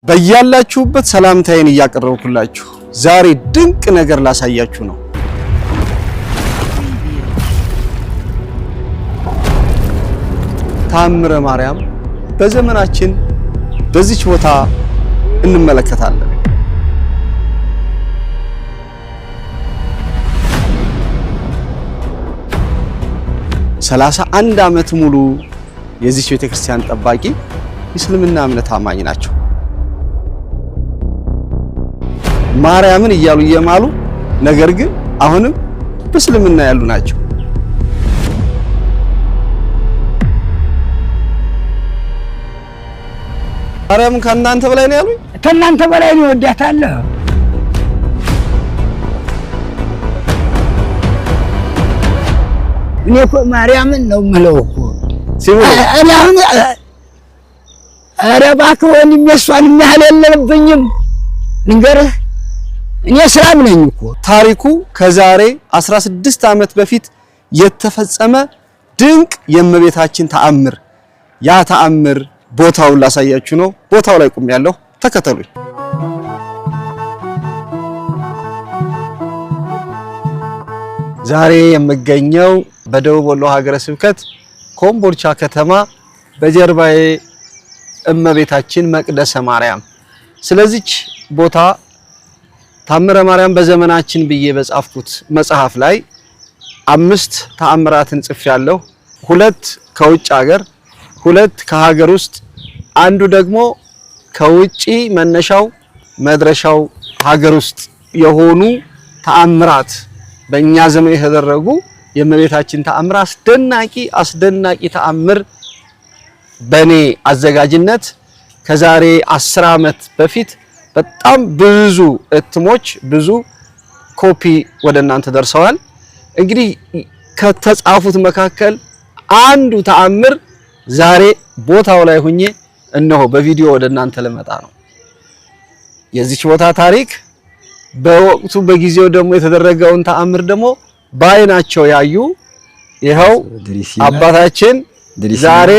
በያላችሁበት ሰላምታዬን እያቀረብኩላችሁ ዛሬ ድንቅ ነገር ላሳያችሁ ነው። ተአምረ ማርያም በዘመናችን በዚች ቦታ እንመለከታለን። ሰላሳ አንድ ዓመት ሙሉ የዚች ቤተክርስቲያን ጠባቂ እስልምና እምነት አማኝ ናቸው። ማርያምን እያሉ እየማሉ ነገር ግን አሁንም በእስልምና ያሉ ናቸው። ማርያም ከእናንተ በላይ ነው ያሉኝ። ከእናንተ በላይ ነው ወዳታለሁ። እኔ እኮ ማርያምን ነው የምለው እኮ እኔ አሁን ኧረ እባክህ ወንድሜ እሷን የሚያህል የለብኝም ልንገርህ። እኔ ሰላም ነኝ እኮ። ታሪኩ ከዛሬ 16 ዓመት በፊት የተፈጸመ ድንቅ የእመቤታችን ተአምር፣ ያ ተአምር ቦታውን ላሳያችሁ ነው። ቦታው ላይ ቆሜያለሁ፣ ተከተሉኝ። ዛሬ የምገኘው በደቡብ ወሎ ሀገረ ስብከት ኮምቦልቻ ከተማ በጀርባዬ እመቤታችን መቅደሰ ማርያም። ስለዚች ቦታ ተአምረ ማርያም በዘመናችን ብዬ በጻፍኩት መጽሐፍ ላይ 5 ተአምራትን ጽፌያለሁ። 2 ከውጭ ሀገር፣ 2 ከሀገር ውስጥ፣ አንዱ ደግሞ ከውጪ መነሻው መድረሻው ሀገር ውስጥ የሆኑ ተአምራት በእኛ ዘመን የተደረጉ የእመቤታችን ተአምር አስደናቂ ተአምር በኔ አዘጋጅነት ከዛሬ 10 ዓመት በፊት በጣም ብዙ እትሞች ብዙ ኮፒ ወደ እናንተ ደርሰዋል። እንግዲህ ከተጻፉት መካከል አንዱ ተአምር ዛሬ ቦታው ላይ ሆኜ እነሆ በቪዲዮ ወደ እናንተ ለመጣ ነው። የዚች ቦታ ታሪክ በወቅቱ በጊዜው ደግሞ የተደረገውን ተአምር ደግሞ ባይናቸው ያዩ ይኸው አባታችን ዛሬ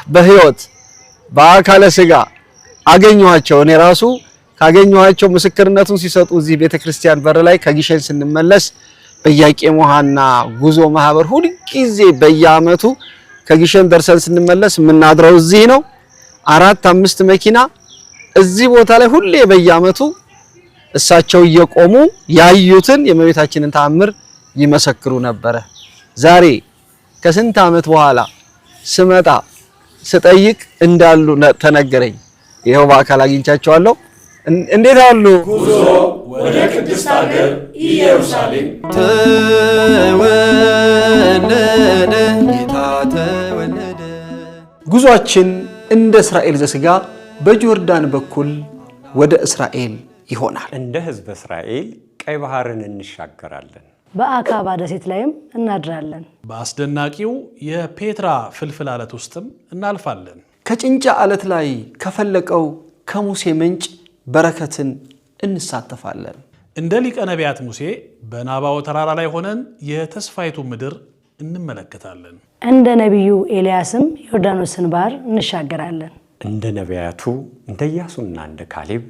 በህይወት በአካለ ስጋ አገኘኋቸው። እኔ ራሱ ካገኘኋቸው ምስክርነቱን ሲሰጡ እዚህ ቤተክርስቲያን በር ላይ ከግሸን ስንመለስ በኢያቄም ውሃና ጉዞ ማህበር ሁሉ ጊዜ በየአመቱ ከግሸን ደርሰን ስንመለስ የምናድረው እዚህ ነው። 4-5 መኪና እዚህ ቦታ ላይ ሁሌ በየአመቱ እሳቸው እየቆሙ ያዩትን የእመቤታችንን ተአምር ይመሰክሩ ነበረ። ዛሬ ከስንት ዓመት በኋላ ስመጣ ስጠይቅ እንዳሉ ተነገረኝ። ይሄው በአካል አግኝቻቸዋለሁ። እንዴት አሉ? ጉዞ ወደ ቅድስት ሀገር ኢየሩሳሌም ተወለደ ጌታ ተወለደ። ጉዟችን እንደ እስራኤል ዘስጋ በጆርዳን በኩል ወደ እስራኤል ይሆናል። እንደ ህዝብ እስራኤል ቀይ ባህርን እንሻገራለን። በአካባ ደሴት ላይም እናድራለን። በአስደናቂው የፔትራ ፍልፍል አለት ውስጥም እናልፋለን። ከጭንጫ አለት ላይ ከፈለቀው ከሙሴ ምንጭ በረከትን እንሳተፋለን። እንደ ሊቀ ነቢያት ሙሴ በናባው ተራራ ላይ ሆነን የተስፋይቱ ምድር እንመለከታለን። እንደ ነቢዩ ኤልያስም ዮርዳኖስን ባህር እንሻገራለን። እንደ ነቢያቱ እንደ ኢያሱና እንደ ካሌብ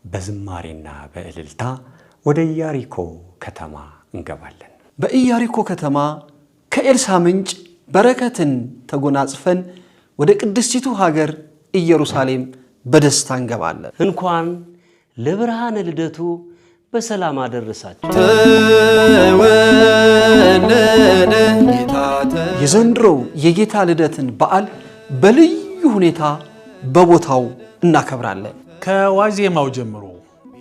በዝማሬና በእልልታ ወደ ኢያሪኮ ከተማ እንገባለን። በኢያሪኮ ከተማ ከኤልሳ ምንጭ በረከትን ተጎናጽፈን ወደ ቅድስቲቱ ሀገር ኢየሩሳሌም በደስታ እንገባለን። እንኳን ለብርሃነ ልደቱ በሰላም አደረሳችሁ። ተወለደ ጌታ። የዘንድሮው የጌታ ልደትን በዓል በልዩ ሁኔታ በቦታው እናከብራለን። ከዋዜማው ጀምሮ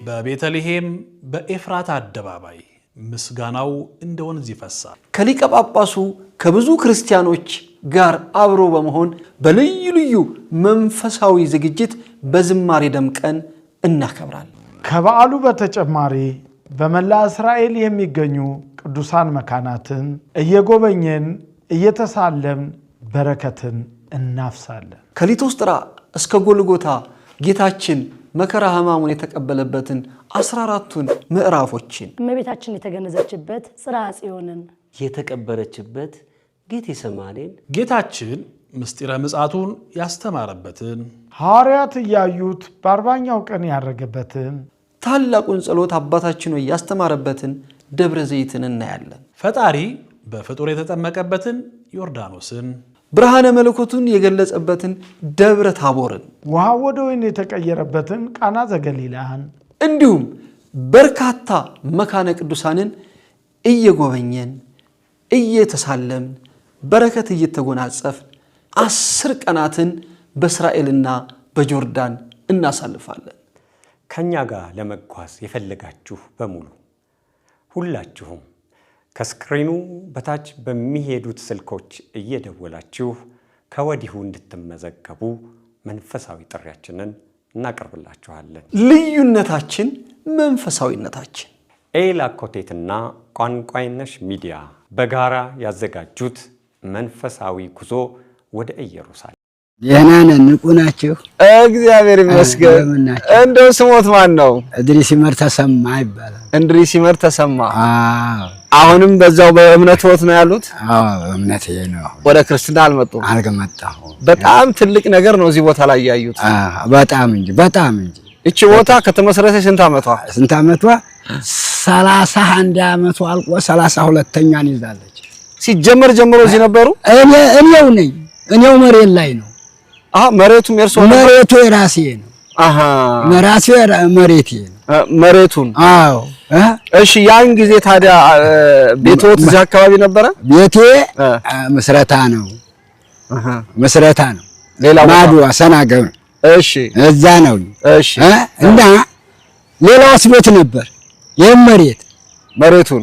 በቤተልሔም በኤፍራታ አደባባይ ምስጋናው እንደ ወንዝ ይፈሳል። ከሊቀ ጳጳሱ ከብዙ ክርስቲያኖች ጋር አብሮ በመሆን በልዩ ልዩ መንፈሳዊ ዝግጅት በዝማሬ ደምቀን እናከብራለን። ከበዓሉ በተጨማሪ በመላ እስራኤል የሚገኙ ቅዱሳን መካናትን እየጎበኘን እየተሳለም በረከትን እናፍሳለን። ከሊቶስጥራ እስከ ጎልጎታ ጌታችን መከራ ሕማሙን የተቀበለበትን 14ቱን ምዕራፎችን እመቤታችን የተገነዘችበት ጽርሐ ጽዮንን የተቀበረችበት ጌቴሰማኔን ጌታችን ምስጢረ ምጽአቱን ያስተማረበትን ሐዋርያት እያዩት በ40ኛው ቀን ያረገበትን ታላቁን ጸሎት አባታችን ሆይ ያስተማረበትን ደብረ ዘይትን እናያለን። ፈጣሪ በፍጡር የተጠመቀበትን ዮርዳኖስን፣ ብርሃነ መለኮቱን የገለጸበትን ደብረ ታቦርን፣ ውሃ ወደ ወይን የተቀየረበትን ቃና ዘገሊላን እንዲሁም በርካታ መካነ ቅዱሳንን እየጎበኘን እየተሳለምን በረከት እየተጎናጸፍ 10 ቀናትን በእስራኤልና በጆርዳን እናሳልፋለን። ከኛ ጋር ለመጓዝ የፈለጋችሁ በሙሉ ሁላችሁም ከስክሪኑ በታች በሚሄዱት ስልኮች እየደወላችሁ ከወዲሁ እንድትመዘገቡ መንፈሳዊ ጥሪያችንን እናቀርብላችኋለን። ልዩነታችን መንፈሳዊነታችን። ኤላ ኮቴትና ቋንቋይነሽ ሚዲያ በጋራ ያዘጋጁት መንፈሳዊ ጉዞ ወደ ኢየሩሳሌም። ደህና ነን። ንቁ ናችሁ? እግዚአብሔር ይመስገን። እንደው ስሞት ማን ነው? እንድሪስ ይመር ተሰማ ይባላል። እንድሪስ ይመር ተሰማ። አሁንም በዛው በእምነትዎት ነው ያሉት? እምነቴ ነው። ወደ ክርስትና አልመጡም? አልመጣሁም። በጣም ትልቅ ነገር ነው እዚህ ቦታ ላይ ያዩት። በጣም እንጂ እቺ ቦታ ከተመሰረተች ስንት ዓመቷ? 31 ዓመቷ አልቆ 32ኛን ይዛለች። ሲጀመር ጀምሮ እዚህ ነበሩ? እኔው ነኝ። እኔው መሬት ላይ ነው። መሬቱም የርሶ ነው? መሬቱ የራሴ ነው። መሬቴ ነው መሬቱን። አዎ። እሺ ያን ጊዜ ታዲያ ቤቶት እዚህ አካባቢ ነበረ? ቤቴ መስረታ ነው። ሌላ ማዶ አሰናገው። እሺ እዛ ነው። እሺ እና ሌላ ወስዶት ነበር። ይሄን መሬቱን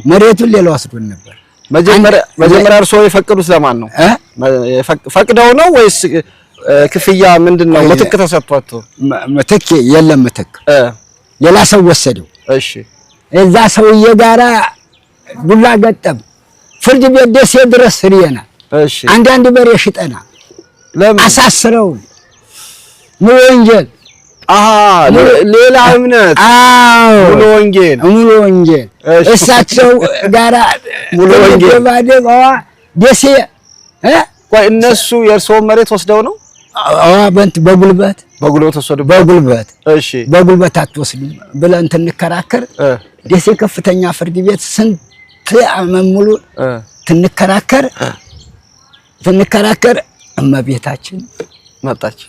ሌላ ወስዶት ነበር። መጀመሪያ እርሶ የፈቀዱት ለማን ነው? ፈቅደው ነው ወይስ ክፍያ ምንድነው? ምትክ ተሰጥቷቸው? ምትክ የለም። ምትክ ሌላ ሰው ወሰደው። እሺ እዛ ሰውዬ ጋራ ዱላ ገጠም። ፍርድ ቤት ደሴ ድረስ ሄደና እሺ አንዳንድ በሬ ሽጠና ለምን አሳስረው ሙሉ ወንጀል። ሌላ እምነት። ሙሉ ወንጌል እሳቸው ጋራ ሙሉ ወንጌል ደሴ። ቆይ እነሱ የእርስዎ መሬት ወስደው ነው? በጉልበት ወሰዱ። እሺ በጉልበት አትወስዱም ብለን ትንከራከር። ደሴ ከፍተኛ ፍርድ ቤት ስንት ዓመት ሙሉ ትንከራከር እመቤታችን መጣች።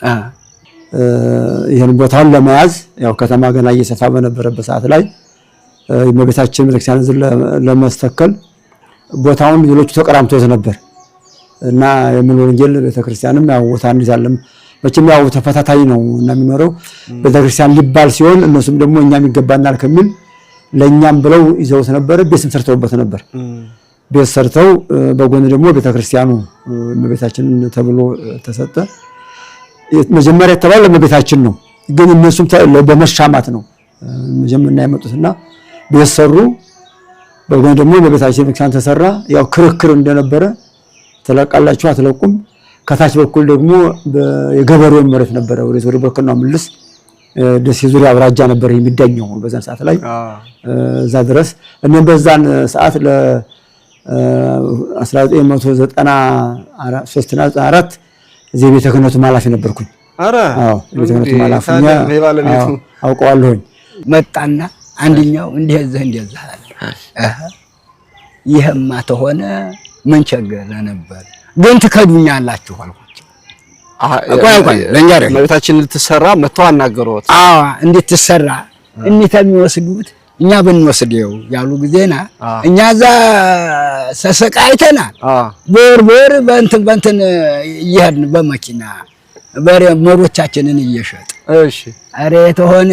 ይሄን ቦታውን ለመያዝ ያው ከተማ ገና እየሰፋ በነበረበት ሰዓት ላይ እመቤታችን ቤተክርስቲያንን ለማስተከል ቦታውን ሌሎቹ ተቀራምተውት ነበር እና የሙሉ ወንጌል ቤተክርስቲያንም ያው ቦታ እንይዛለን መቼም ያው ተፈታታይ ነው እና የሚኖረው ቤተክርስቲያን ሊባል ሲሆን እነሱም ደግሞ እኛም ይገባናል ከሚል ለኛም ብለው ይዘውት ነበር። ቤትም ሰርተውበት ነበር። ቤት ሰርተው በጎን ደግሞ ቤተክርስቲያኑ እመቤታችን ተብሎ ተሰጠ። መጀመሪያ የተባለው እመቤታችን ነው፣ ግን እነሱም በመሻማት ነው መጀመሪያ ያመጡትና ቤት ሰሩ። በጎን ደግሞ እመቤታችን ቤተክርስቲያን ተሰራ። ያው ክርክር እንደነበረ ተለቃላችሁ አትለቁም። ከታች በኩል ደግሞ የገበሬው መሬት ነበረ። ወደ በከናው ምልስ ደሴ ዙሪያ አብራጃ ነበር የሚዳኘው በዛን ሰዓት ላይ እዛ ድረስ እኔም በዛን ሰዓት ለ1993 እዚህ ቤተ ክህነቱ ኃላፊ ነበርኩኝ። አዎ ቤተ ክህነቱ ኃላፊ አውቀዋለሁኝ። መጣና አንደኛው እንደዚህ አለ። ይሄማ ተሆነ ምን ቸገረ ነበር፣ ግን ትከዱኛላችሁ አልኳቸው። ቆይ ለኛረ እመቤታችን ልትሰራ መጥተው አናገሩት። እንድትሰራ የሚወስዱት እኛ ብንወስደው ያሉ ጊዜና እኛ ዛ ሰሰቃይተናል። ቦር በእንትን ይሄድን በመኪና መሮቻችንን እየሸጥ እሺ አረ የተሆነ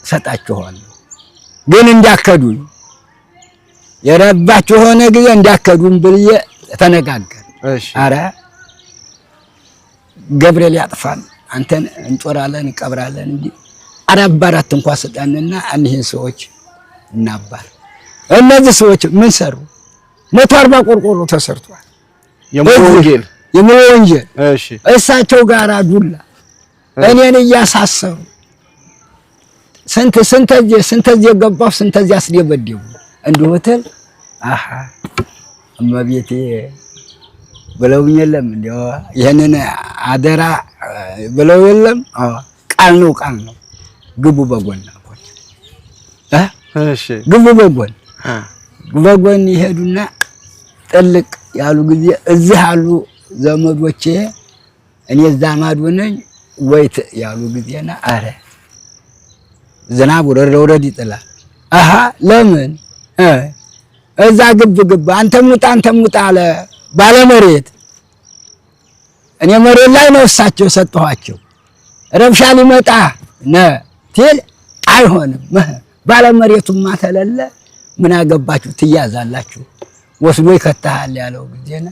ሰጣችኋለሁ፣ ግን እንዳከዱኝ የረባችሁ ሆነ ጊዜ እንዳከዱን ብዬ ተነጋገር። እሺ አረ ገብርኤል ያጥፋን አንተን እንጦራለን እንቀብራለን እንጂ አራባራት እንኳን ሰጣንና እነዚህን ሰዎች እናባር። እነዚህ ሰዎች ምን ሰሩ? 140 ቆርቆሮ ተሰርቷል። የሙሉ ወንጌል እሺ እሳቸው ጋር ዱላ እኔን እያሳሰሩ ስንተዚህ ገባሁ ስንተዚህ አስደበደቡ። እንዲሁ እትል እመቤቴ ብለውኝ የለም እንዲያው ይሄንን አደራ ብለው የለም። ቃል ነው ግቡ በጎን አልኳቸው። እሺ ግቡ በጎን ይሄዱና ጥልቅ ያሉ ጊዜ እዚህ አሉ ዘመዶቼ እኔ እዛ ማዶ ነኝ ወይት ያሉ ጊዜና አረ ዝናብ ወረድ ይጥላል። ለምን እዛ ግብ አንተም ውጣ አለ ባለመሬት። እኔ መሬት ላይ ነው እሳቸው ሰጠኋቸው። ረብሻ ሊመጣ ትል አይሆንም ባለመሬቱማ ተለለ ምን አገባችሁ ትያዛላችሁ ወስዶ ይከታል ያለው ጊዜና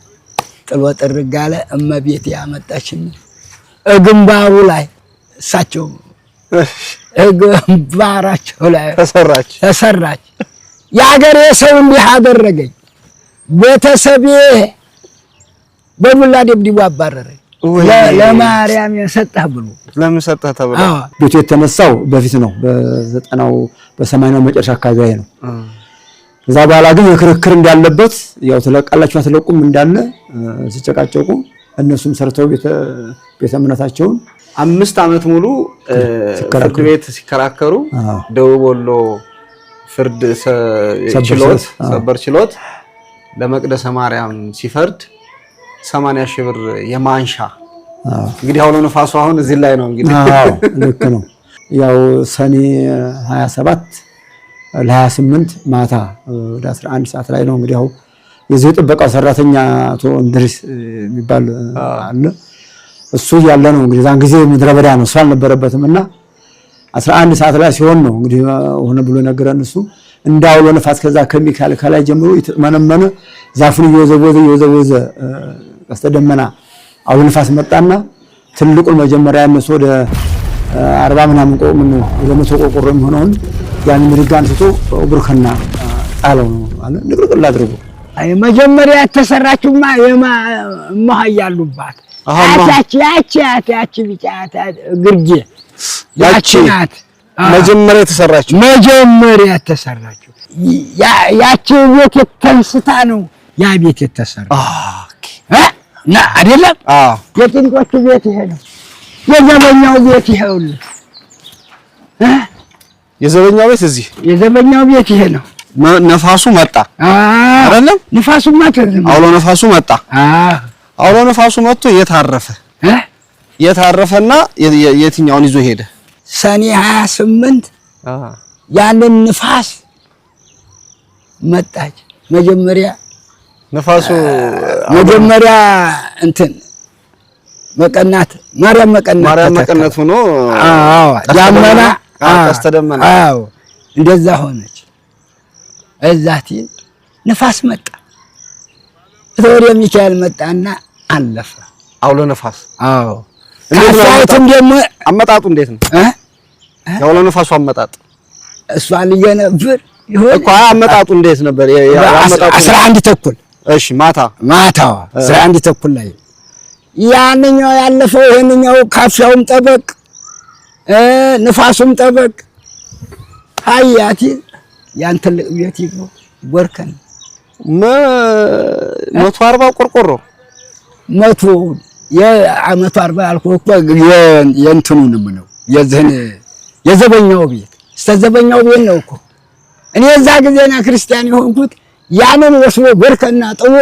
ጥሎ ጥርግ አለ። እመቤቴ ያመጣችኝ ግንባሩ ላይ እሳቸው ግንባራቸው ላይ ተሰራች። የአገሬ ሰው እንዲህ አደረገኝ። ቤተሰቤ በሙላ ደብድቦ አባረረኝ። ለማርያም የሰጠህ ብሎ ለምን ሰጠህ ተብሎ ቤቱ የተነሳው በፊት ነው በ80 መጨረሻ አካባቢ ነው። ከዛ በኋላ ግን የክርክር እንዳለበት ያው ተለቃላችሁ አትለቁም እንዳለ ሲጨቃጨቁ እነሱም ሰርተው ቤተ እምነታቸውን 5 ዓመት ሙሉ ፍርድ ቤት ሲከራከሩ ደቡብ ወሎ ፍርድ ችሎት ሰበር ችሎት ለመቅደሰ ማርያም ሲፈርድ 80 ሺህ ብር የማንሻ እንግዲህ አውሎ ነፋሱ አሁን እዚህ ላይ ነው እንግዲህ ልክ ነው። ያው ሰኔ 27 ለ28 ማታ ወደ 11 ሰዓት ላይ ነው እንግዲህ ያው የዚህ ጥበቃው ሰራተኛ አቶ እንድሪስ የሚባል አለ እሱ ያለ ነው እንግዲህ ዛን ጊዜ ምድረ በዳ ነው ሰው አልነበረበትምና 11 ሰዓት ላይ ሲሆን ነው እንግዲህ ሆነ ብሎ ነገረን። እሱ እንዳውሎ ነፋስ ከዛ ከሚካኤል ከላይ ጀምሮ ይተመነመነ ዛፉን እየወዘወዘ ቀስተደመና አውሎ ነፋስ መጣና ትልቁን መጀመሪያ እነሱ ወደ 40 ምናምን ወደ 100 ቆርቆሮ የሚሆነውን ያን ምድጋን ትቶ ብርከና ጣለው ነው አለ ንቅርቅል አድርጎ መጀመሪያ ተሰራችሁማ ያሉባት ያቺ ቢጫ ግርጌ ያቺ ናት መጀመሪያ ተሰራችሁ ያቺ ቤት የተንስታ ነው ያ ቤት የተሰራ አይደለም። የጥንቆቹ ቤት ይሄ ነው። የዘበኛው ቤት ይሄውልህ የዘበኛው ቤት እዚህ የዘበኛው ቤት ይሄ ነው። ነፋሱ መጣ አይደለም? ነፋሱ መጣ። አውሎ ነፋሱ መጣ። አውሎ ነፋሱ መጥቶ የታረፈና የትኛውን ይዞ ሄደ? ሰኔ 28 ያንን ንፋስ መጣች። መጀመሪያ እንትን መቀናት ማርያም መቀናት ሆኖ ዳመና ቀስተደመና እንደዛ ሆነች። እዛቲ ንፋስ መጣ። ወደ ሚካኤል መጣና አለፈ አውሎ ነፋስ። እንዴት ደግሞ አመጣጡ እንዴት ነው? የአውሎ ነፋሱ አመጣጥ እሷን ልየነብር ይሆን እኮ አመጣጡ እንዴት ነበር? ያመጣጡ 11 ተኩል እሺ፣ ማታ 11 ተኩል ላይ ያንኛው ያለፈው ይሄንኛው ካፊያውም ጠበቅ ንፋሱም ጠበቅ ሃያቲ ያን ትልቅ ቤት ይገው ወርከን 140 ቆርቆሮ 140 ያልኩህ እኮ የእንትኑንም ነው የዘበኛው ቤት ዘበኛው ቤት ነው እኮ እኔ እዛ ጊዜና ክርስቲያን የሆንኩት ያንን ወስዶ ወርከና ጥሎ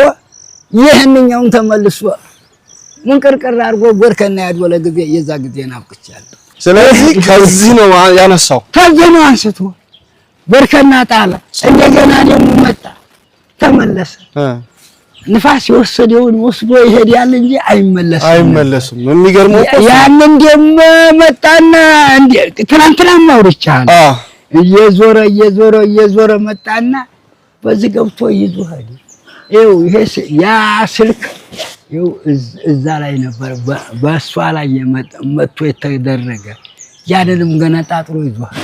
ይሄንኛውን ተመልሶ ምንቅርቅር አድርጎ ወርከና ያድወለ ጊዜ የዛ ጊዜና አብቅቻለሁ። ስለዚህ ከዚህ ነው ያነሳው። ከዚህ ነው አንስቶ ወርከና ጣለ። እንደገና ደግሞ መጣ ተመለሰ። ንፋስ የወሰደውን ወስዶ ይሄዳል እንጂ አይመለስም። የሚገርመው ያንን ደግሞ መጣና ትናንትናም አውርቻለሁ። እየዞረ መጣና በዚህ ገብቶ ይዞሃል። ይኸው ይሄ ያ ስልክ ይኸው እዛ ላይ ነበር በእሷ ላይ መጥቶ የተደረገ ያንንም ገና ጣጥሮ ይዞሃል።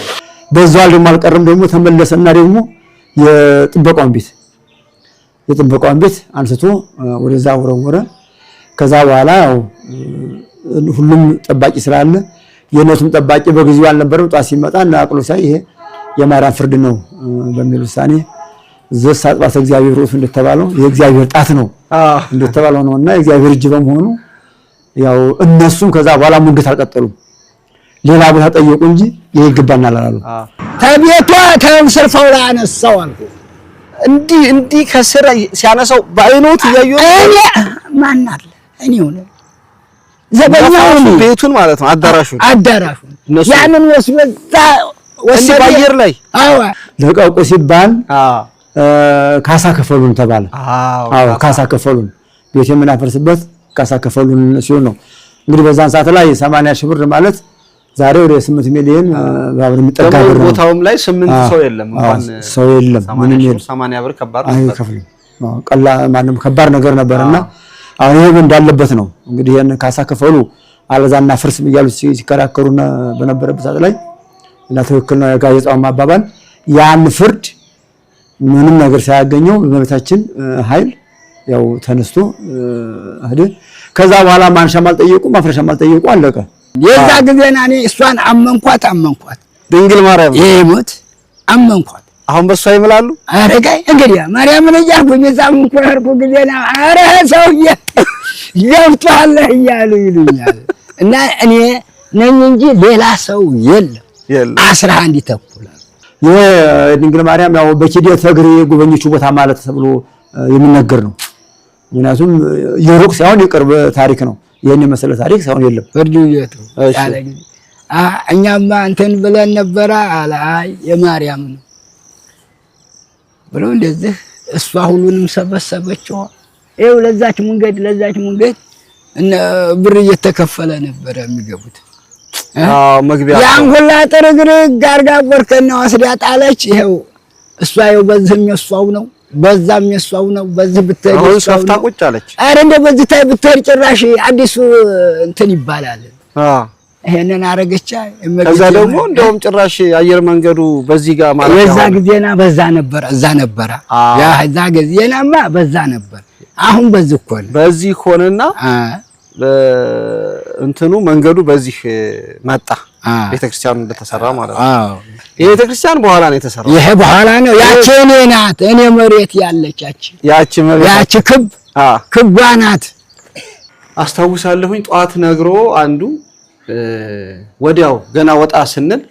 በዛው ደግሞ አልቀረም ደግሞ ተመለሰና ደግሞ የጥበቃውን ቤት አንስቶ ወደዛ ወረወረ። ከዛ በኋላ ያው ሁሉም ጠባቂ ስላለ የነቱም ጠባቂ በጊዜው አልነበረም። ጧት ሲመጣ እና አቅሎ ሳይ ይሄ የማርያም ፍርድ ነው በሚል ውሳኔ ዘሳጥባት እግዚአብሔር ሩፍ እንደተባለው የእግዚአብሔር ጣት ነው እንደተባለው ነውና የእግዚአብሔር እጅ በመሆኑ ያው እነሱም ከዛ በኋላ ሙግት አልቀጠሉም። ሌላ ቦታ ጠየቁ እንጂ ይገባናል አላሉ። ተቤቷ ተንሰርፈው ላይ አነሳው አልኩ። እንዲህ ከስራ ሲያነሳው ባይኖት እያዩ እኔ ማን አለ እኔው ነው ዘበኛው ቤቱን ማለት ነው አዳራሹን ያንን ወስበዛ ባየር ላይ ለቀቁ ሲባል ካሳ ከፈሉን ተባለ። ካሳ ከፈሉን ቤት የምናፈርስበት ካሳ ከፈሉን ሲሆን ነው እንግዲህ በዛን ሰዓት ላይ 80 ሺህ ብር ማለት ዛሬ ወደ 8 ሚሊዮን ብር የሚጠጋ ብር ነው። ቦታውም ላይ 8 ሰው የለም እንኳን ሰው የለም። ምንም የለም። 80 ብር ከባድ ነው። ቀላ ማንም ከባድ ነገር ነበርና አሁን ይሄ እንዳለበት ነው እንግዲህ ያን ካሳ ከፈሉ አለዛና ፍርስ እያሉ ሲከራከሩና በነበረበት ሰዓት ላይ እና ትክክል ነው የጋዜጣው ማባባል ያን ፍርድ ምንም ነገር ሳያገኘው በመታችን ኃይል ያው ተነስቶ አደ ከዛ በኋላ ማንሻም አልጠየቁ ማፍረሻም አልጠየቁ አለቀ። የዛ ጊዜና እኔ እሷን አመንኳት ድንግል ማርያም ይሞት አመንኳት። አሁን በሷ ይምላሉ አረጋይ እንግዲህ ማርያምን እያልኩኝ እዛም እንኳን አርኩ ጊዜና አረ ሰውዬ ገብቷል እያሉ ይሉኛል። እና እኔ ነኝ እንጂ ሌላ ሰው የለም። 11 ተኩል የድንግል ማርያም ያው በኪደት እግር የጎበኘቹ ቦታ ማለት ተብሎ የሚነገር ነው። ምክንያቱም የሩቅ ሳይሆን የቅርብ ታሪክ ነው። ይሄን የመሰለ ታሪክ ሳይሆን የለም። ፍርዱ የቱ ያለኝ እኛማ እንትን ብለን ነበረ አላይ የማርያም ነው ብሎ እንደዚህ እሷ ሁሉንም ሰበሰበችው። ይኸው ለዛች መንገድ እነ ብር እየተከፈለ ነበር የሚገቡት። መግቢያ ያን ሁላ ጥርግርግ ጋርጋ ወርከና ወስዳ ጣለች። ይኸው እሷ ይኸው በዚህም የሷው ነው በዛም የሷው ነው። በዚህ ብትሄድ አሁን ሰፍታ ቁጭ አለች። አረ እንደ በዚህ ታይ ብትሄድ ጭራሽ አዲሱ እንትን ይባላል። ይሄንን አረገቻ። ከዛ ደግሞ እንደውም ጭራሽ አየር መንገዱ በዚህ ጋር ማለት ነው። የዛ ጊዜና በዛ ነበር እዛ ነበር ያ እዛ ጊዜናማ በዛ ነበር። አሁን በዚህ ኮነ በዚህ ሆነና እንትኑ መንገዱ በዚህ መጣ። ቤተክርስቲያኑ እንደተሰራ ማለት ነው። የቤተክርስቲያን በኋላ ነው የተሰራው። ይሄ በኋላ ነው። ያቺ እኔ ናት እኔ መሬት ያለቻች ያቺ ክቧ ናት። አስታውሳለሁኝ ጠዋት ነግሮ አንዱ ወዲያው ገና ወጣ ስንል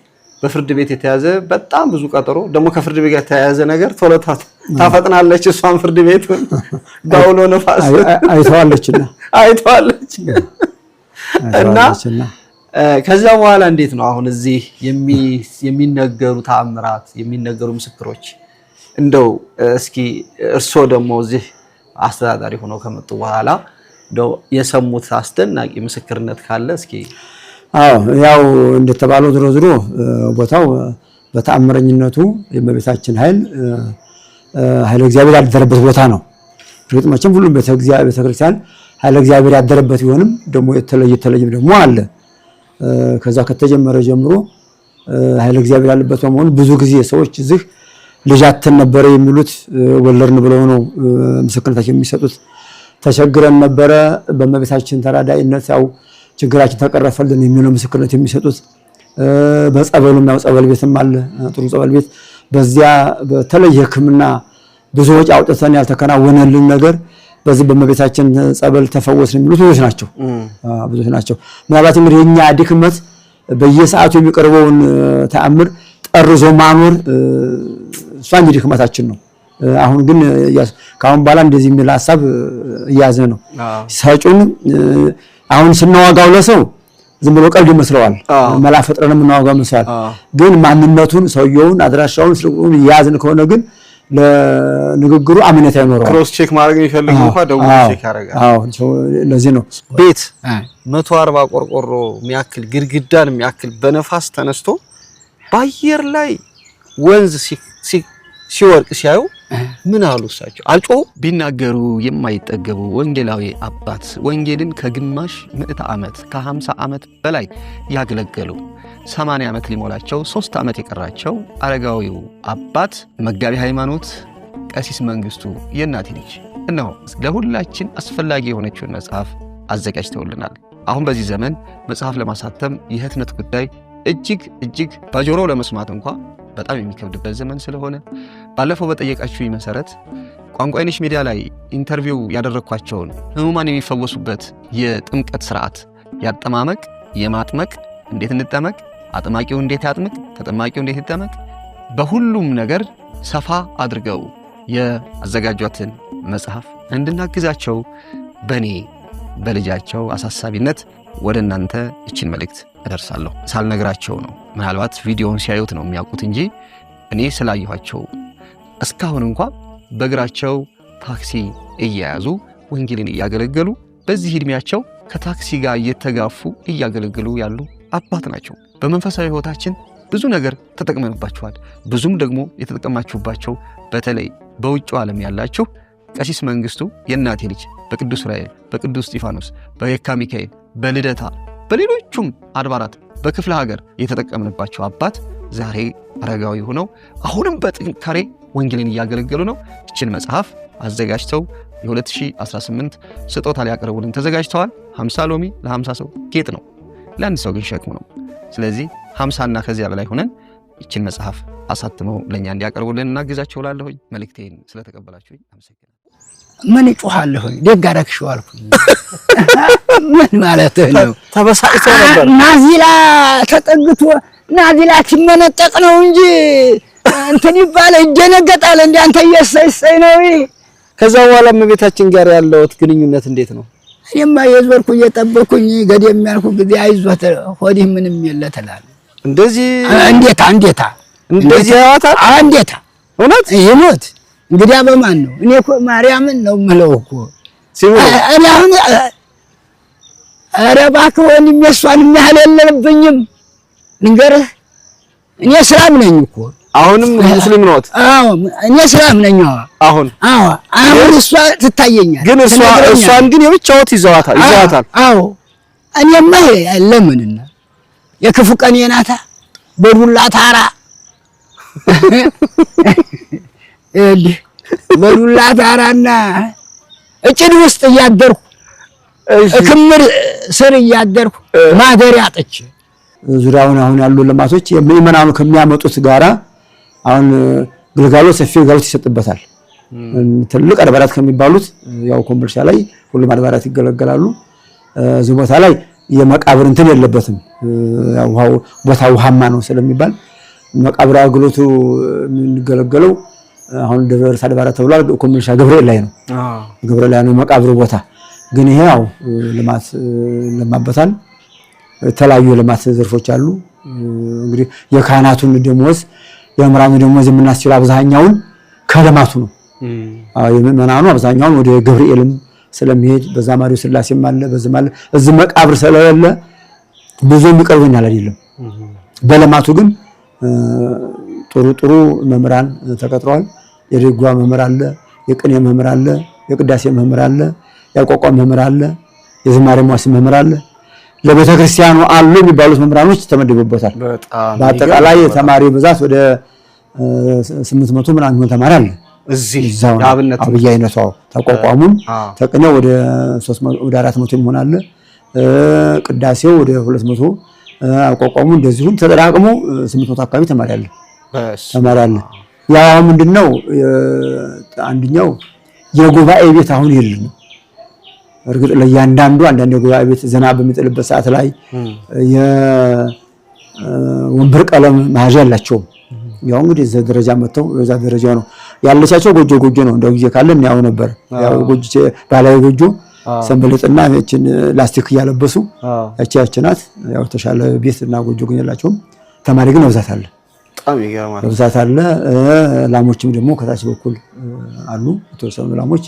በፍርድ ቤት የተያዘ በጣም ብዙ ቀጠሮ ደግሞ ከፍርድ ቤት ጋር የተያዘ ነገር ቶሎ ታፈጥናለች። እሷን ፍርድ ቤቱን ባውሎ ነፋስ አይተዋለች እና ከዛ በኋላ እንዴት ነው አሁን እዚህ የሚነገሩ ተአምራት የሚነገሩ ምስክሮች እንደው እስኪ እርሶ ደግሞ እዚህ አስተዳዳሪ ሆነው ከመጡ በኋላ እንደው የሰሙት አስደናቂ ምስክርነት ካለ እስኪ? ያው እንደተባለው ድሮ ቦታው በተአምረኝነቱ የእመቤታችን ኃይል እግዚአብሔር ያደረበት ቦታ ነው። እርግጥ መቼም ሁሉም ቤተክርስቲያን ኃይለ እግዚአብሔር ያደረበት ቢሆንም ደግሞ የተለየም ደግሞ አለ። ከዛ ከተጀመረ ጀምሮ ኃይለ እግዚአብሔር ያለበት በመሆኑ ብዙ ጊዜ ሰዎች እዚህ ልጃትን ነበር የሚሉት ወለርን ብለው ነው ምስክርነታቸው የሚሰጡት። ተቸግረን ነበረ በእመቤታችን ተራዳኢነት ያው ችግራችን ተቀረፈልን የሚለው ምስክርነት የሚሰጡት። በጸበሉም ያው ጸበል ቤትም አለ ጥሩ ጸበል ቤት። በዚያ በተለየ ሕክምና ብዙ ወጪ አውጥተን ያልተከናወነልን ነገር በዚህ በእመቤታችን ጸበል ተፈወስን የሚሉት ብዙዎች ናቸው። ምናልባት እንግዲህ የኛ ድክመት በየሰዓቱ የሚቀርበውን ተአምር ጠርዞ ማኖር እሷ እንጂ ድክመታችን ነው። አሁን ግን ካሁን በኋላ እንደዚህ የሚል ሐሳብ እያዝነ ነው። ሰጩን አሁን ስናዋጋው ለሰው ዝም ብሎ ቀልድ ይመስለዋል። መላፈጥረን የምናዋጋው መስዋዕት ግን ማንነቱን ሰውየውን አድራሻውን ስልኩን ያዝን ከሆነ ግን ለንግግሩ አመኔታ ይኖረዋል። ክሮስ ቼክ ማድረግ የሚፈልግ እንኳን ደውሎ ቼክ ያደርጋል። ለዚህ ነው ቤት 140 ቆርቆሮ የሚያክል ግድግዳን የሚያክል በነፋስ ተነስቶ በአየር ላይ ወንዝ ሲወርቅ ሲያዩ ምን አሉ? እሳቸው አልጮሁ? ቢናገሩ የማይጠገቡ ወንጌላዊ አባት ወንጌልን ከግማሽ ምዕተ ዓመት ከ50 ዓመት በላይ ያገለገሉ 80 ዓመት ሊሞላቸው 3 ዓመት የቀራቸው አረጋዊው አባት መጋቢ ሃይማኖት ቀሲስ መንግስቱ የእናቴ ልጅ እነሆ ለሁላችን አስፈላጊ የሆነችውን መጽሐፍ አዘጋጅተውልናል። አሁን በዚህ ዘመን መጽሐፍ ለማሳተም የህትመት ጉዳይ እጅግ በጆሮ ለመስማት እንኳን በጣም የሚከብድበት ዘመን ስለሆነ ባለፈው በጠየቃችሁኝ መሰረት ቋንቋይነሽ ሚዲያ ላይ ኢንተርቪው ያደረኳቸውን ህሙማን የሚፈወሱበት የጥምቀት ስርዓት ያጠማመቅ የማጥመቅ እንዴት እንጠመቅ አጥማቂው እንዴት ያጥምቅ ተጠማቂው እንዴት ይጠመቅ በሁሉም ነገር ሰፋ አድርገው ያዘጋጇትን መጽሐፍ እንድናግዛቸው በኔ በልጃቸው አሳሳቢነት ወደ እናንተ እቺን መልእክት አደርሳለሁ ሳልነግራቸው ነው ምናልባት ቪዲዮውን ሲያዩት ነው የሚያውቁት እንጂ እኔ ስላየኋቸው እስካሁን እንኳን በእግራቸው ታክሲ እያያዙ ወንጌልን እያገለገሉ በዚህ እድሜያቸው ከታክሲ ጋር እየተጋፉ እያገለገሉ ያሉ አባት ናቸው በመንፈሳዊ ህይወታችን ብዙ ነገር ተጠቅመንባቸዋል ብዙም ደግሞ የተጠቀማችሁባቸው በተለይ በውጭው ዓለም ያላችሁ ቀሲስ መንግስቱ የእናቴ ልጅ በቅዱስ ራኤል በቅዱስ እስጢፋኖስ በየካ ሚካኤል በልደታ በሌሎችም አድባራት በክፍለ ሀገር የተጠቀምንባቸው አባት ዛሬ አረጋዊ ሆነው አሁንም በጥንካሬ ወንጌልን እያገለገሉ ነው እቺን መጽሐፍ አዘጋጅተው የ2018 ስጦታ ሊያቀርቡልን ተዘጋጅተዋል 50 ሎሚ ለ50 ሰው ጌጥ ነው ለአንድ ሰው ግን ሸክሙ ነው ስለዚህ 50 እና ከዚያ በላይ ሆነን እቺን መጽሐፍ አሳትመው ለኛ እንዲያቀርቡልን እናግዛቸው ላለሁኝ መልእክቴን ስለተቀበላችሁኝ አመሰግናለሁ ምን ይጮሃለሁ ደጋራክሽው አልኩኝ ምን ማለት ነው ተበሳጭቶ ነበር ናዚላ ተጠግቶ ናዚላ ሲመነጠቅ ነው እንጂ እንትን ይባል እጀነገጣለ እንዴ አንተ እየሰይሰይ ነው ከዛ በኋላ እመቤታችን ጋር ያለው ግንኙነት እንዴት ነው እኔማ የዞርኩ እየጠበኩኝ ገደም ያልኩ ጊዜ አይዞህ ሆዲህ ምንም የለ ተላል እንደዚህ እንዴታ እንደዚህ ያዋታል እንዴታ እውነት ይሞት እንግዲያ በማን ነው እኔ እኮ ማርያምን ነው የምለው እኮ ሲሙ እኔ አሁን ኧረ እባክህ ወንድሜ እሷን የሚያህል የለብኝም ልንገርህ እኔ እስላም ነኝ እኮ አሁንም ሙስሊም ነዎት አዎ እኔ እስላም ነኝ አሁን እሷ ትታየኛል ግን እሷን ግን የብቻዎት ይዘዋታል አዎ እኔማ ለምንና የክፉ ቀን የናታ በዱላ ታራ በዱላ ታራና እጭድ ውስጥ እያደርኩ ክምር ስር እያደርኩ ማደሪያ አጥቼ ዙሪያውን አሁን ያሉ ልማቶች ምእመናኑ ከሚያመጡት ጋራ አሁን ግልጋሎት ሰፊ ግልጋሎት ይሰጥበታል ትልቅ አድባራት ከሚባሉት ያው ኮምቦልቻ ላይ ሁሉም አድባራት ይገለገላሉ እዚህ ቦታ ላይ የመቃብር እንትን የለበትም ያው ቦታው ውሃማ ነው ስለሚባል መቃብር አገልግሎቱ የሚገለገለው አሁን ደብረ አድባራት ተብሏል ኮምቦልቻ ገብርኤል ላይ ነው ገብርኤል ላይ ነው መቃብር ቦታ ግን ይሄ ያው ልማት ለማበታል ተላዩ ልማት ዘርፎች አሉ እንግዲህ የካህናቱን ደሞዝ የምራኑ ደሞዝ የምናስችለው አብዛኛውን ከልማቱ ነው የምእመናኑ አብዛኛውን ወደ ገብርኤልም ስለሚሄድ በዛ ማሪው ስላሴም አለ በዘማለ እዚህ መቃብር ስለሌለ ብዙ የሚቀርበኛል አይደለም በልማቱ ግን ጥሩ መምህራን ተቀጥረዋል የድጓ መምህር አለ የቅኔ መምህር አለ የቅዳሴ መምህር አለ ያቋቋም መምህር አለ የዝማሬ ሙያስ መምህር አለ ለቤተ ክርስቲያኑ አሉ የሚባሉት መምህራኖች ተመድበውበታል በአጠቃላይ ተማሪ ብዛት ወደ 800 ምናምን ተማሪ አለ እዚህ አብነት አብያይነቱ ተቋቋሙም ተቀኘው ወደ 300 ወደ 400 ይሆናል አለ ቅዳሴው ወደ 200 አቋቋሙ እንደዚሁ ተጠራቅሞ 800 አካባቢ ተማሪ አለ ያው ምንድነው አንደኛው የጉባኤ ቤት አሁን የለም እርግጥ ለያንዳንዱ አንዳንድ ጉባኤ ቤት ዝናብ በሚጥልበት ሰዓት ላይ የወንበር ቀለም ማዣ ያላቸው ያው እንግዲህ እዛ ደረጃ መተው እዛ ደረጃ ነው ያለቻቸው ጎጆ ነው እንደው ጊዜ ካለ ያው ነበር ያው ጎጆ ባላዊ ጎጆ ሰንበለጥና እቺን ላስቲክ ያለበሱ ያቻችናት ያው ተሻለ ቤትና ጎጆ ግን ያላቸው ተማሪ ግን ብዛት አለ በጣም ይገርማል ብዛት አለ ላሞችም ደግሞ ከታች በኩል አሉ የተወሰኑ ላሞች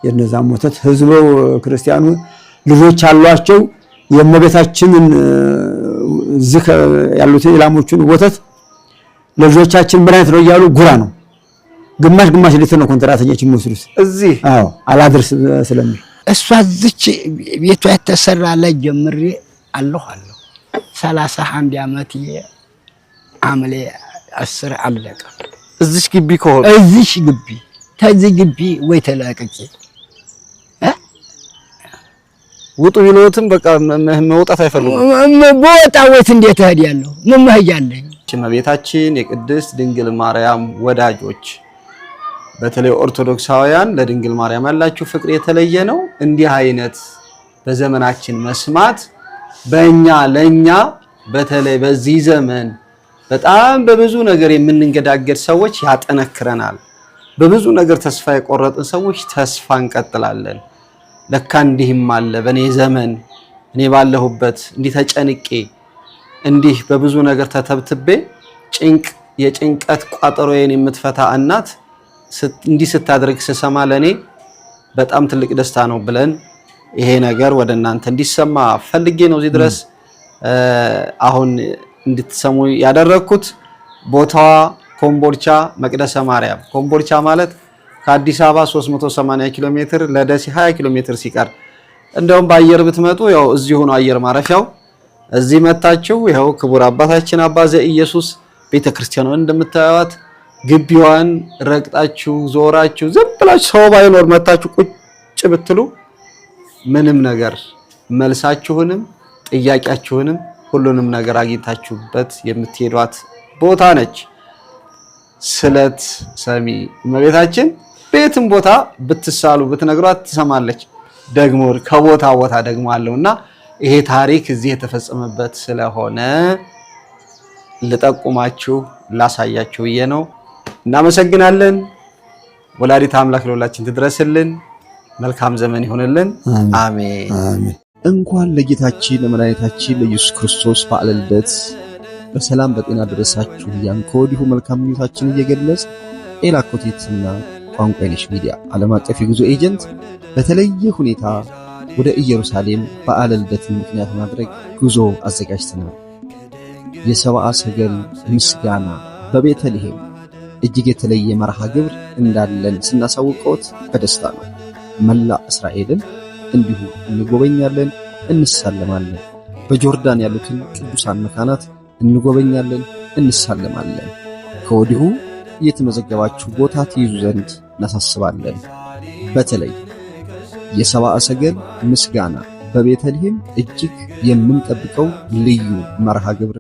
የነዛም ወተት ህዝበው ክርስቲያኑ ልጆች አሏቸው የእመቤታችንን ዝክ ያሉት ላሞቹን ወተት ለልጆቻችን ብራይት ነው ይያሉ ጉራ ነው ግማሽ ሊትር ነው ኮንትራተኞች የሚወስዱት እዚህ አላድርስ ስለሚል እሷ እዚች ቤቷ የተሰራ ላይ ጀምሬ አለሁ 31 ዓመት አምሌ 10 አለቀ እዚች ግቢ ከሆነ እዚች ግቢ ተዚህ ግቢ ወይ ተላቀቂ ውጡ ቢሎትም በቃ መውጣት አይፈልጉም በወጣ ወት እንዴት ሄዳለሁ ምን መሄጃለኝ እመቤታችን የቅድስት ድንግል ማርያም ወዳጆች በተለይ ኦርቶዶክሳውያን ለድንግል ማርያም ያላችሁ ፍቅር የተለየ ነው። እንዲህ አይነት በዘመናችን መስማት ለኛ በተለይ በዚህ ዘመን በጣም በብዙ ነገር የምንንገዳገድ ሰዎች ያጠነክረናል። በብዙ ነገር ተስፋ የቆረጥን ሰዎች ተስፋ እንቀጥላለን። ለካ እንዲህም አለ በኔ ዘመን እኔ ባለሁበት እንዲህ ተጨንቄ እንዲህ በብዙ ነገር ተተብትቤ የጭንቀት ቋጠሮዬን የምትፈታ እናት እንዲህ ስታደርግ ስሰማ ለኔ በጣም ትልቅ ደስታ ነው ብለን ይሄ ነገር ወደ እናንተ እንዲሰማ ፈልጌ ነው እዚህ ድረስ አሁን እንድትሰሙ ያደረኩት። ቦታዋ ኮምቦልቻ መቅደሰ ማርያም። ኮምቦልቻ ማለት ከአዲስ አበባ 380 ኪሎ ሜትር ለደሴ 20 ኪሎ ሜትር ሲቀር እንደውም በአየር ብትመጡ ያው እዚሁ ነው አየር ማረፊያው። እዚህ መታችሁ ያው ክቡር አባታችን አባ ዘኢየሱስ ቤተክርስቲያኗን እንደምታዩት ግቢዋን ረግጣችሁ ዞራችሁ ዝም ብላችሁ ሰው ባይኖር መታችሁ ቁጭ ብትሉ ምንም ነገር መልሳችሁንም ጥያቄያችሁንም ሁሉንም ነገር አግኝታችሁበት የምትሄዷት ቦታ ነች። ስለት ሰሚ እመቤታችን ቤትም ቦታ ብትሳሉ ብትነግሯት ትሰማለች። ደግሞ ከቦታ ቦታ ደግሞ አለውና ይሄ ታሪክ እዚህ የተፈጸመበት ስለሆነ ልጠቁማችሁ ላሳያችሁ ብዬ ነው። እናመሰግናለን። ወላዲተ አምላክ ለሁላችን ትድረስልን። መልካም ዘመን ይሁንልን። አሜን አሜን። እንኳን ለጌታችን ለመድኃኒታችን ለኢየሱስ ክርስቶስ በዓለ ልደት በሰላም በጤና ደረሳችሁ እያን ከወዲሁ መልካም ምኞታችን እየገለጽ ኤላ ኮቴትና ቋንቋ የነሽ ሚዲያ ዓለም አቀፍ የጉዞ ኤጀንት በተለየ ሁኔታ ወደ ኢየሩሳሌም በዓለ ልደትን ምክንያት ማድረግ ጉዞ አዘጋጅተናል። የሰብአ ሰገል ምስጋና በቤተልሔም እጅግ የተለየ መርሃ ግብር እንዳለን ስናሳውቀውት በደስታ ነው። መላ እስራኤልን እንዲሁ እንጎበኛለን፣ እንሳለማለን። በጆርዳን ያሉትን ቅዱሳን መካናት እንጎበኛለን፣ እንሳለማለን። ከወዲሁ እየተመዘገባችሁ ቦታ ትይዙ ዘንድ እናሳስባለን። በተለይ የሰብአ ሰገል ምስጋና በቤተልሔም እጅግ የምንጠብቀው ልዩ መርሃ ግብር